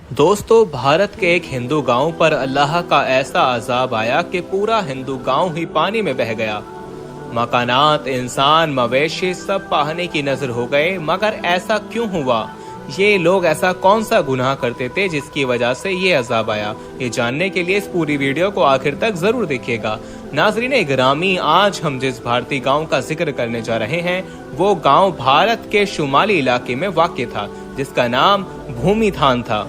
दोस्तों, भारत के एक हिंदू गांव पर अल्लाह का ऐसा अजाब आया कि पूरा हिंदू गांव ही पानी में बह गया। मकानात, इंसान, मवेशी सब पानी की नजर हो गए। मगर ऐसा क्यों हुआ? ये लोग ऐसा कौन सा गुनाह करते थे जिसकी वजह से ये अजाब आया? ये जानने के लिए इस पूरी वीडियो को आखिर तक जरूर देखिएगा। नाज़रीन गिरामी, आज हम जिस भारतीय गांव का जिक्र करने जा रहे हैं वो गांव भारत के शुमाली इलाके में वाक़ था, जिसका नाम भूमिथान था,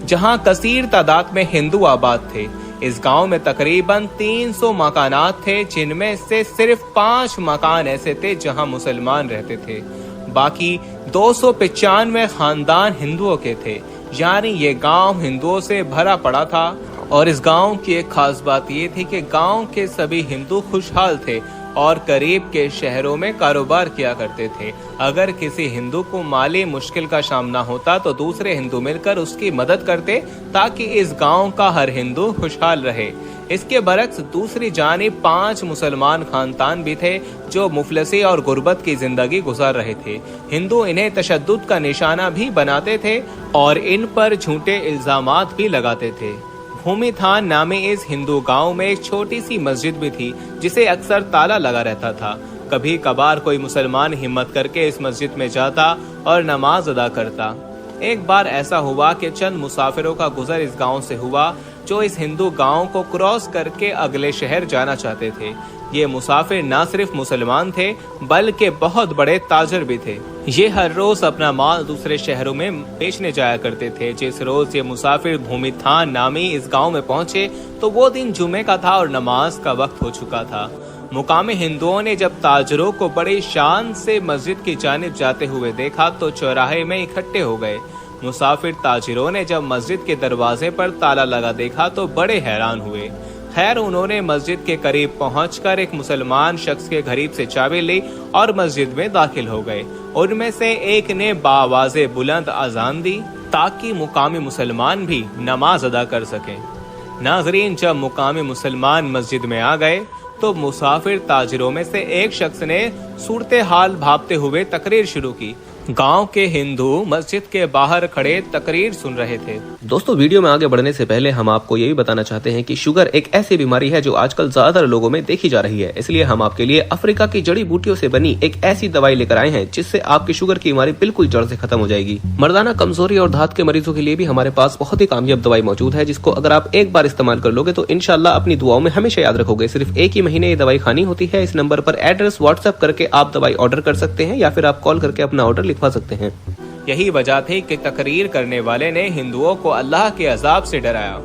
जहां कसीर तादाद में हिंदू आबाद थे। इस गांव में तकरीबन 300 मकानात थे, जिनमें से सिर्फ 5 मकान ऐसे थे जहां मुसलमान रहते थे। बाकी 295 खानदान हिंदुओं के थे, यानी ये गांव हिंदुओं से भरा पड़ा था। और इस गांव की एक खास बात ये थी कि गांव के सभी हिंदू खुशहाल थे और करीब के शहरों में कारोबार किया करते थे। अगर किसी हिंदू को माली मुश्किल का सामना होता तो दूसरे हिंदू मिलकर उसकी मदद करते, ताकि इस गांव का हर हिंदू खुशहाल रहे। इसके बरक्स दूसरी जानिब 5 मुसलमान खानदान भी थे जो मुफलसी और गुर्बत की जिंदगी गुजार रहे थे। हिंदू इन्हें तशद्दुद का निशाना भी बनाते थे और इन पर झूठे इल्जामात भी लगाते थे। भूमिथान नामे इस हिंदू गांव में एक छोटी सी मस्जिद भी थी, जिसे अक्सर ताला लगा रहता था। कभी कभार कोई मुसलमान हिम्मत करके इस मस्जिद में जाता और नमाज अदा करता। एक बार ऐसा हुआ कि चंद मुसाफिरों का गुजर इस गांव से हुआ, जो इस हिंदू गांव को क्रॉस करके अगले शहर जाना चाहते थे। ये मुसाफिर न सिर्फ मुसलमान थे बल्कि बहुत बड़े ताजर भी थे। ये हर रोज अपना माल दूसरे शहरों में बेचने जाया करते थे। जिस रोज ये मुसाफिर भूमिथान नामी इस गांव में पहुंचे तो वो दिन जुमे का था और नमाज का वक्त हो चुका था। मुकामी हिंदुओं ने जब ताजरों को बड़ी शान से मस्जिद की जानिब जाते हुए देखा तो चौराहे में इकट्ठे हो गए। मुसाफिर ताजिरों ने जब मस्जिद के दरवाजे पर ताला लगा देखा तो बड़े हैरान हुए। खैर, उन्होंने मस्जिद के करीब पहुंचकर एक मुसलमान शख्स के करीब से चाबी ली और मस्जिद में दाखिल हो गए। उनमें से एक ने बावाज़े बुलंद अजान दी ताकि मुकामी मुसलमान भी नमाज अदा कर सकें। नाजरीन, जब मुकामी मुसलमान मस्जिद में आ गए तो मुसाफिर ताजिरों में से एक शख्स ने सूरत हाल भांपते हुए तकरीर शुरू की। गांव के हिंदू मस्जिद के बाहर खड़े तकरीर सुन रहे थे। दोस्तों, वीडियो में आगे बढ़ने से पहले हम आपको यही बताना चाहते हैं कि शुगर एक ऐसी बीमारी है जो आजकल ज्यादातर लोगों में देखी जा रही है। इसलिए हम आपके लिए अफ्रीका की जड़ी बूटियों से बनी एक ऐसी दवाई लेकर आए हैं जिससे आपकी शुगर की बीमारी बिल्कुल जड़ से खत्म हो जाएगी। मर्दाना कमजोरी और धात के मरीजों के लिए भी हमारे पास बहुत ही कामयाब दवाई मौजूद है, जिसको अगर आप एक बार इस्तेमाल कर लोगे तो इंशाल्लाह अपनी दुआओं में हमेशा याद रखोगे। सिर्फ एक ही महीने ये दवाई खानी होती है। इस नंबर पर एड्रेस व्हाट्सएप करके आप दवाई ऑर्डर कर सकते हैं या फिर आप कॉल करके अपना ऑर्डर लिखवा सकते हैं। यही वजह थी कि तकरीर करने वाले ने हिंदुओं को अल्लाह के अजाब से डराया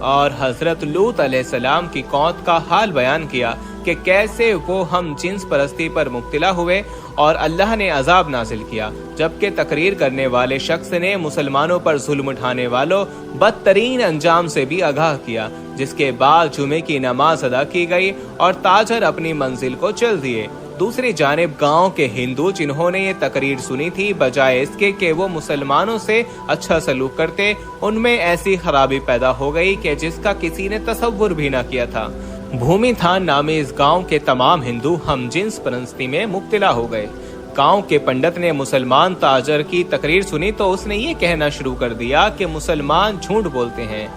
और हजरत लूत अलैहिस्सलाम की कौम का हाल बयान किया कि कैसे वो हम जिन्स परस्ती पर मुब्तला हुए और अल्लाह ने अजाब नाजिल किया। जबकि तकरीर करने वाले शख्स ने मुसलमानों पर जुल्म उठाने वालों बदतरीन अंजाम से भी आगाह किया। जिसके बाद जुमे की नमाज अदा की गई और ताजर अपनी मंजिल को चल दिए। दूसरी जानिब गांव के हिंदू जिन्होंने ये तकरीर सुनी थी, बजाय इसके कि वो मुसलमानों से अच्छा सलूक करते, उनमें ऐसी खराबी पैदा हो गई कि जिसका किसी ने तसव्वुर भी न किया था। भूमिथान नामे इस गांव के तमाम हिंदू हम जिन्स परस्ती में मुब्तला हो गए। गांव के पंडित ने मुसलमान ताजर की तकरीर सुनी तो उसने ये कहना शुरू कर दिया कि मुसलमान झूठ बोलते हैं।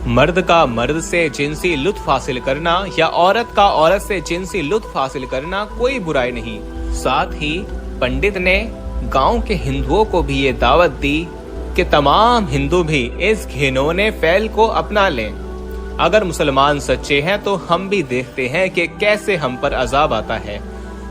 मर्द का मर्द से जिनसी लुत्फ हासिल करना या औरत का औरत से जिनसी लुत्फ हासिल करना कोई बुराई नहीं। साथ ही पंडित ने गांव के हिंदुओं को भी ये दावत दी कि तमाम हिंदू भी इस घिनौने फैल को अपना लें। अगर मुसलमान सच्चे हैं तो हम भी देखते हैं कि कैसे हम पर अजाब आता है।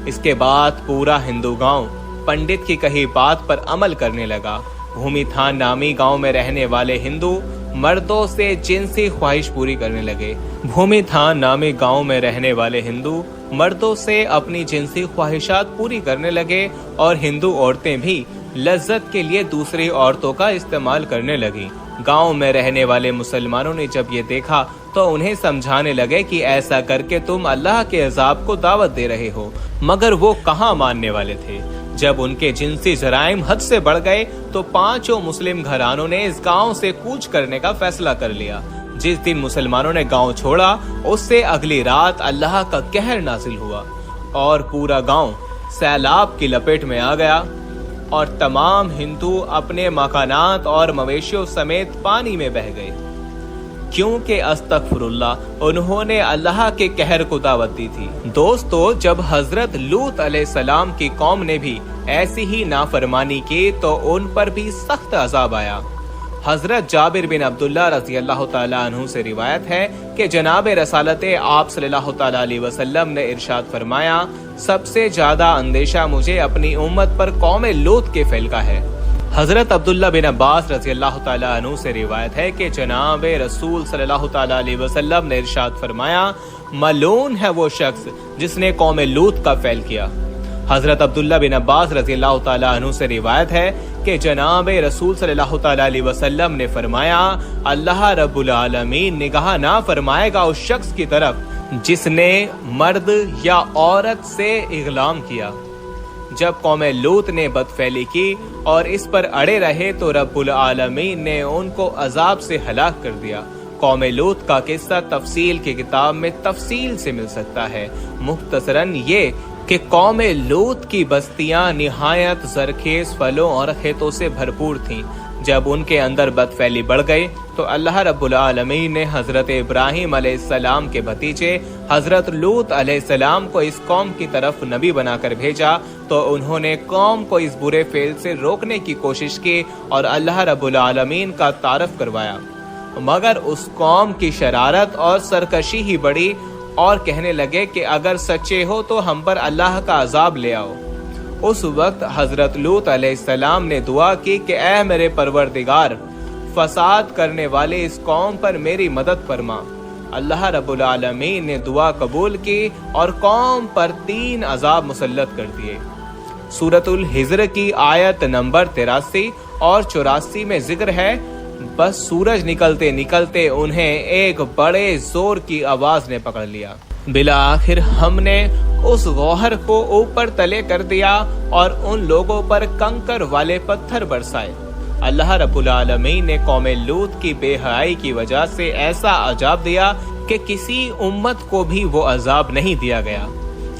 इसके बाद पूरा हिंदू गांव पंडित की कही बात पर अमल करने लगा। भूमिथान नामी गांव में रहने वाले हिंदू मर्दों से जिनसी ख्वाहिश पूरी करने लगे। भूमिथान नामी गांव में रहने वाले हिंदू मर्दों से अपनी जिनसी ख्वाहिशात पूरी करने लगे और हिंदू औरतें भी लज्जत के लिए दूसरी औरतों का इस्तेमाल करने लगी। गांव में रहने वाले मुसलमानों ने जब ये देखा तो उन्हें समझाने लगे कि ऐसा करके तुम अल्लाह के अजाब को दावत दे रहे हो। मगर वो कहाँ मानने वाले थे। जब उनके जिनसी जराइम हद से बढ़ गए तो 5 मुस्लिम घरानों ने इस गांव से कूच करने का फैसला कर लिया। जिस दिन मुसलमानों ने गांव छोड़ा उससे अगली रात अल्लाह का कहर नाजिल हुआ और पूरा गांव सैलाब की लपेट में आ गया और तमाम हिंदू अपने मकानात और मवेशियों समेत पानी में बह गए, क्योंकि अस्तगफिरुल्लाह उन्होंने अल्लाह के कहर को दावत दी थी। दोस्तों, जब हजरत लूत अलैहिस्सलाम की कौम ने भी ऐसी ही नाफरमानी की तो उन पर भी सख्त अजाब आया। हजरत जाबिर बिन अब्दुल्ला रज़ी अल्लाह तआला अन्हु से रिवायत है कि जनाब रसालत आप सल्लल्लाहु तआला अलैहि वसल्लम ने इरशाद फरमाया, सबसे ज्यादा अंदेशा मुझे अपनी उम्मत पर कौम लूत के फैल का है। हजरत अब्दुल्ला बिन अब्बास रज़ी अल्लाह तआला अन्हु से रिवायत है कि जनाब रसूल सल्लल्लाहु तआला अलैहि वसल्लम ने इरशाद फरमाया, मलून है वो शख्स जिसने कौम लूत का फैल किया। हजरत अब्दुल्ला बिन अब्बास रज़ी अल्लाह तआला अन्हु से रिवायत है कि जनाब रसूल सल्लल्लाहु तआला अलैहि वसल्लम ने फरमाया, अल्लाह रब्बुल आलमीन निगाह ना फरमाएगा उस शख्स की तरफ जिसने मर्द या औरत से इगलाम किया। जब कौम लूत ने बदफैली की और इस पर अड़े रहे तो रब्बुल आलमीन ने उनको अजाब से हलाक कर दिया। कौम लूत का किस्सा तफसील की किताब में तफसील से मिल सकता है। मुख्तसरन ये कि कौम लूत की बस्तियां निहायत जरखेज फलों और खेतों से भरपूर थीं। जब उनके अंदर बदफैली बढ़ गई तो अल्लाह रब्बुल आलमीन ने हजरत इब्राहिम अलैहिस्सलाम के भतीजे हजरत लूत अलैहिस्सलाम को इस कौम की तरफ नबी बनाकर भेजा, तो उन्होंने कौम को इस बुरे फेल से रोकने की कोशिश की और अल्लाह रब्बुल आलमीन का तारफ करवाया। मगर उस कौम की शरारत और सरकशी ही बढ़ी और कहने लगे कि अगर सच्चे हो तो हम पर अल्लाह का अजाब ले आओ। उस वक्त हजरत लूत अलैहिस्सलाम ने दुआ की कि ऐ मेरे परवरदिगार, फसाद करने वाले इस कौम पर मेरी मदद फरमा। अल्लाह रब्बुल आलमीन ने दुआ कबूल की और कौम पर 3 अजाब मुसल्लत कर दिए। सूरतुल हिज्र की आयत नंबर 83 और 84 में जिक्र है, बस सूरज निकलते निकलते उन्हें एक बड़े जोर की आवाज ने पकड़ लिया। बिला आखिर हमने उस गौहर को ऊपर तले कर दिया और उन लोगों पर कंकर वाले पत्थर बरसाए। अल्लाह रब्बुल आलमीन ने कौम लूत की बेहयाई की वजह से ऐसा अजाब दिया कि किसी उम्मत को भी वो अजाब नहीं दिया गया।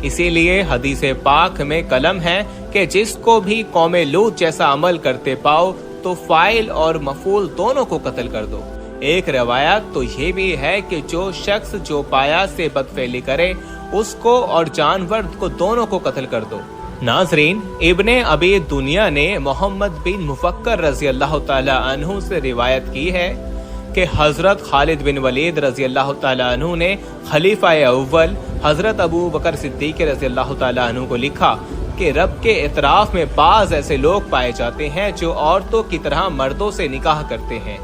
इसीलिए हदीस पाक में कलम है कि जिसको भी कौम लूत जैसा अमल करते पाओ तो फाइल और मफूल दोनों को कत्ल कर दो। एक रवायत तो ये भी है कि जो शख्स जो पाया से बदफैली करे उसको और जानवर को दोनों को कत्ल कर दो। नाजरीन, इब्ने अबी दुनिया ने मोहम्मद बिन मुफक्कर रजी अल्लाह ताला अन्हु से रिवायत की है कि हजरत खालिद बिन वलीद रजी अल्लाह ताला अन्हु ने खलीफा अव्वल हजरत अबू बकर सिद्दीक रजी अल्लाह ताला अन्हु को लिखा कि रब के इतराफ में बाज ऐसे लोग पाए जाते हैं जो औरतों की तरह मर्दों से निकाह करते हैं।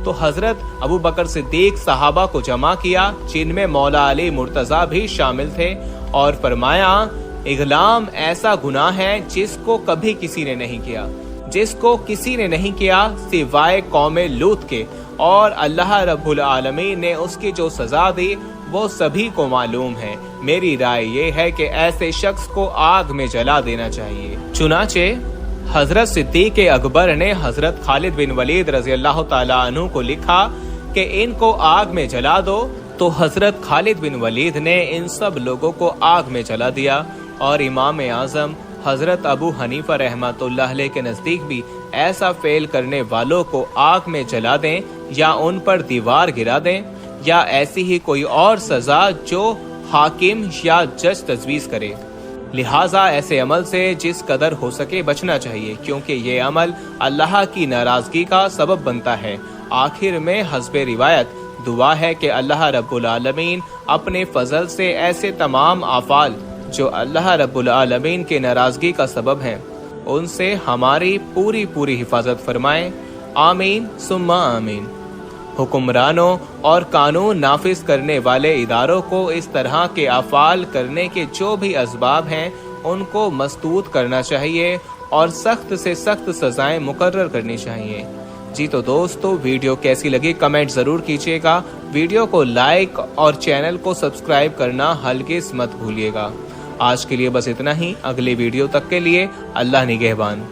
तो हजरत अबू बकर सिद्दीक सहाबा को जमा किया, जिनमें मौला अली मुर्तजा भी शामिल थे, और फरमाया, इगलाम ऐसा गुनाह है जिसको कभी किसी ने नहीं किया, जिसको किसी ने नहीं किया सिवाय कौम लूत के, और अल्लाह रब्बुल आलमीन ने उसकी जो सजा दी वो सभी को मालूम है। मेरी राय ये है कि ऐसे शख्स को आग में जला देना चाहिए। चुनाचे हजरत सिद्दीक अकबर ने हजरत खालिद बिन वलीद रजी अल्लाह ताला अन्हु को लिखा कि इनको आग में जला दो, तो हजरत खालिद बिन वलीद ने इन सब लोगों को आग में जला दिया। और इमाम आजम हजरत अबू हनीफा रहमतुल्लाह अलैह के नजदीक भी ऐसा फेल करने वालों को आग में जला दें या उन पर दीवार गिरा दें या ऐसी ही कोई और सजा जो हाकिम या जज तजवीज करे। लिहाजा ऐसे अमल से जिस कदर हो सके बचना चाहिए, क्योंकि ये अमल अल्लाह की नाराजगी का सबब बनता है। आखिर में हस्बे रिवायत दुआ है कि अल्लाह रब्बुल आलमीन अपने फजल से ऐसे तमाम आफाल जो अल्लाह रब्बुल आलमीन के नाराजगी का सबब हैं उनसे हमारी पूरी पूरी हिफाजत फरमाए। आमीन सुम्मा आमीन। हुक्मरानों और कानून नाफिज करने वाले इदारों को इस तरह के अफाल करने के जो भी असबाब हैं उनको मस्तूद करना चाहिए और सख्त से सख्त सजाएं मुकर्रर करनी चाहिए। जी तो दोस्तों, वीडियो कैसी लगी कमेंट जरूर कीजिएगा। वीडियो को लाइक और चैनल को सब्सक्राइब करना हरगिज़ मत भूलिएगा। आज के लिए बस इतना ही। अगले वीडियो तक के लिए अल्लाह निगहबान।